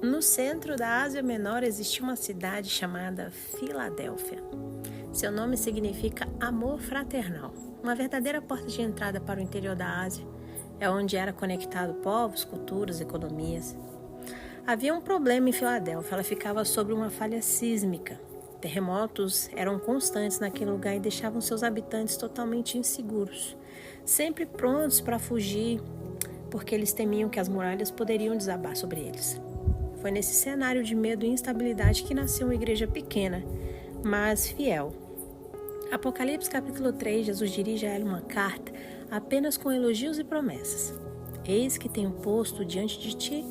No centro da Ásia Menor existia uma cidade chamada Filadélfia. Seu nome significa amor fraternal, uma verdadeira porta de entrada para o interior da Ásia, é onde era conectado povos, culturas, economias. Havia um problema em Filadélfia, ela ficava sobre uma falha sísmica. Terremotos eram constantes naquele lugar e deixavam seus habitantes totalmente inseguros, sempre prontos para fugir, porque eles temiam que as muralhas poderiam desabar sobre eles. Foi nesse cenário de medo e instabilidade que nasceu uma igreja pequena, mas fiel. Apocalipse capítulo 3, Jesus dirige a ela uma carta apenas com elogios e promessas. Eis que tenho posto diante de ti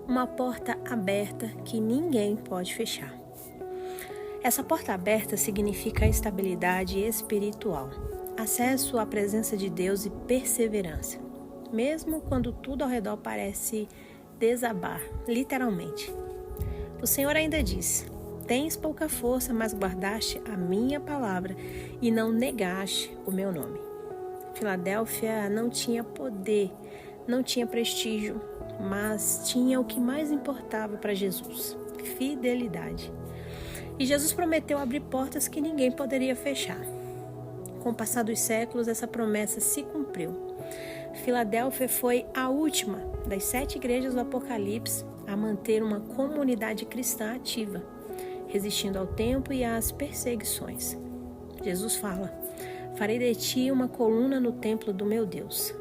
uma porta aberta que ninguém pode fechar. Essa porta aberta significa estabilidade espiritual, acesso à presença de Deus e perseverança, mesmo quando tudo ao redor parece desabar, literalmente. O Senhor ainda diz: tens pouca força, mas guardaste a minha palavra e não negaste o meu nome. Filadélfia não tinha poder, não tinha prestígio, mas tinha o que mais importava para Jesus: fidelidade. E Jesus prometeu abrir portas que ninguém poderia fechar. Com o passar dos séculos, essa promessa se cumpriu. Filadélfia foi a última das 7 igrejas do Apocalipse a manter uma comunidade cristã ativa, resistindo ao tempo e às perseguições. Jesus fala: farei de ti uma coluna no templo do meu Deus.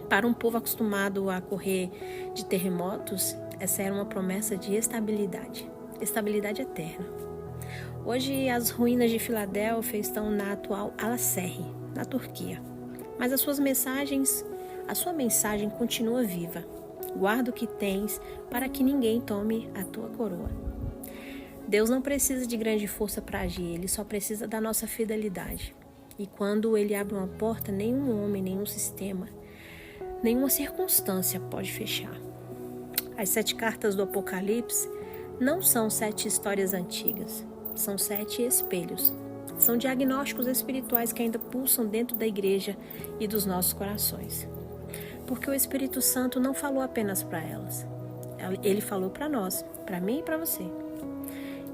Para um povo acostumado a correr de terremotos, essa era uma promessa de estabilidade eterna. Hoje, as ruínas de Filadélfia estão na atual Alacerre, na Turquia. Mas a sua mensagem continua viva. Guarda o que tens para que ninguém tome a tua coroa. Deus não precisa de grande força para agir, Ele só precisa da nossa fidelidade. E quando Ele abre uma porta, nenhum homem, nenhum sistema, nenhuma circunstância pode fechar. As 7 cartas do Apocalipse não são 7 histórias antigas, são 7 espelhos. São diagnósticos espirituais que ainda pulsam dentro da igreja e dos nossos corações. Porque o Espírito Santo não falou apenas para elas. Ele falou para nós, para mim e para você.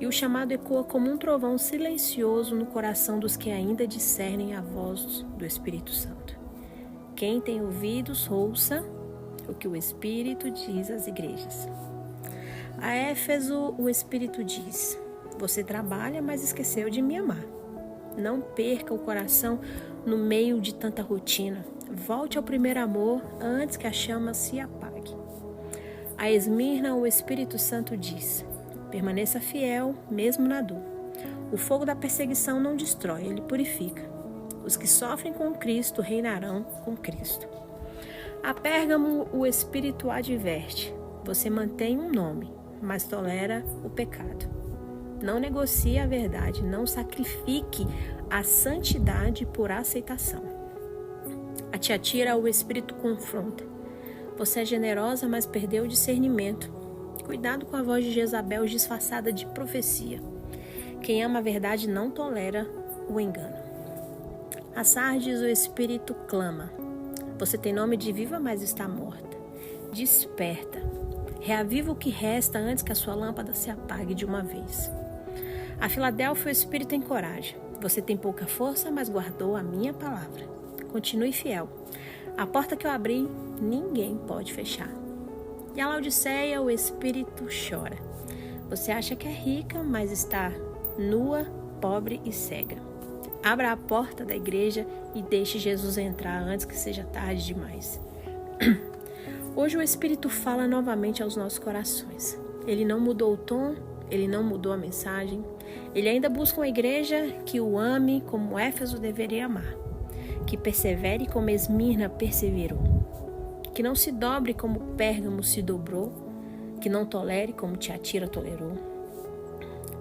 E o chamado ecoa como um trovão silencioso no coração dos que ainda discernem a voz do Espírito Santo. Quem tem ouvidos, ouça o que o Espírito diz às igrejas. A Éfeso, o Espírito diz: você trabalha, mas esqueceu de me amar. Não perca o coração no meio de tanta rotina. Volte ao primeiro amor antes que a chama se apague. A Esmirna, o Espírito Santo diz: permaneça fiel, mesmo na dor. O fogo da perseguição não destrói, ele purifica. Os que sofrem com Cristo reinarão com Cristo. A Pérgamo, o Espírito adverte: você mantém um nome, mas tolera o pecado. Não negocie a verdade, não sacrifique a santidade por aceitação. A Tiatira, o Espírito confronta: você é generosa, mas perdeu o discernimento. Cuidado com a voz de Jezabel disfarçada de profecia. Quem ama a verdade não tolera o engano. A Sardes, o Espírito clama: você tem nome de viva, mas está morta. Desperta. Reaviva o que resta antes que a sua lâmpada se apague de uma vez. A Filadélfia, o Espírito encoraja: você tem pouca força, mas guardou a minha palavra. Continue fiel. A porta que eu abri, ninguém pode fechar. E a Laodiceia, o Espírito chora: você acha que é rica, mas está nua, pobre e cega. Abra a porta da igreja e deixe Jesus entrar antes que seja tarde demais. Hoje o Espírito fala novamente aos nossos corações. Ele não mudou o tom, ele não mudou a mensagem. Ele ainda busca uma igreja que o ame como Éfeso deveria amar, que persevere como Esmirna perseverou, que não se dobre como Pérgamo se dobrou, que não tolere como Tiatira tolerou.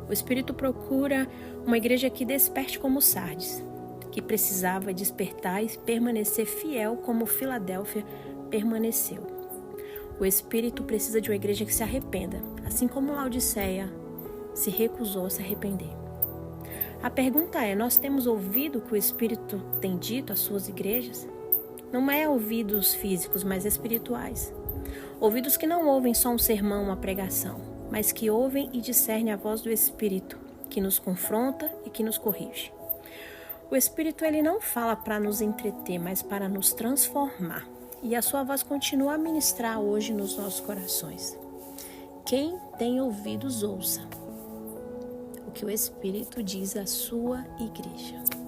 O Espírito procura uma igreja que desperte como Sardes, que precisava despertar e permanecer fiel como Filadélfia permaneceu. O Espírito precisa de uma igreja que se arrependa, assim como Laodiceia se recusou a se arrepender. A pergunta é: nós temos ouvido o que o Espírito tem dito às suas igrejas? Não é ouvidos físicos, mas espirituais. Ouvidos que não ouvem só um sermão, uma pregação, mas que ouvem e discernem a voz do Espírito, que nos confronta e que nos corrige. O Espírito, ele não fala para nos entreter, mas para nos transformar. E a sua voz continua a ministrar hoje nos nossos corações. Quem tem ouvidos, ouça o que o Espírito diz à sua igreja.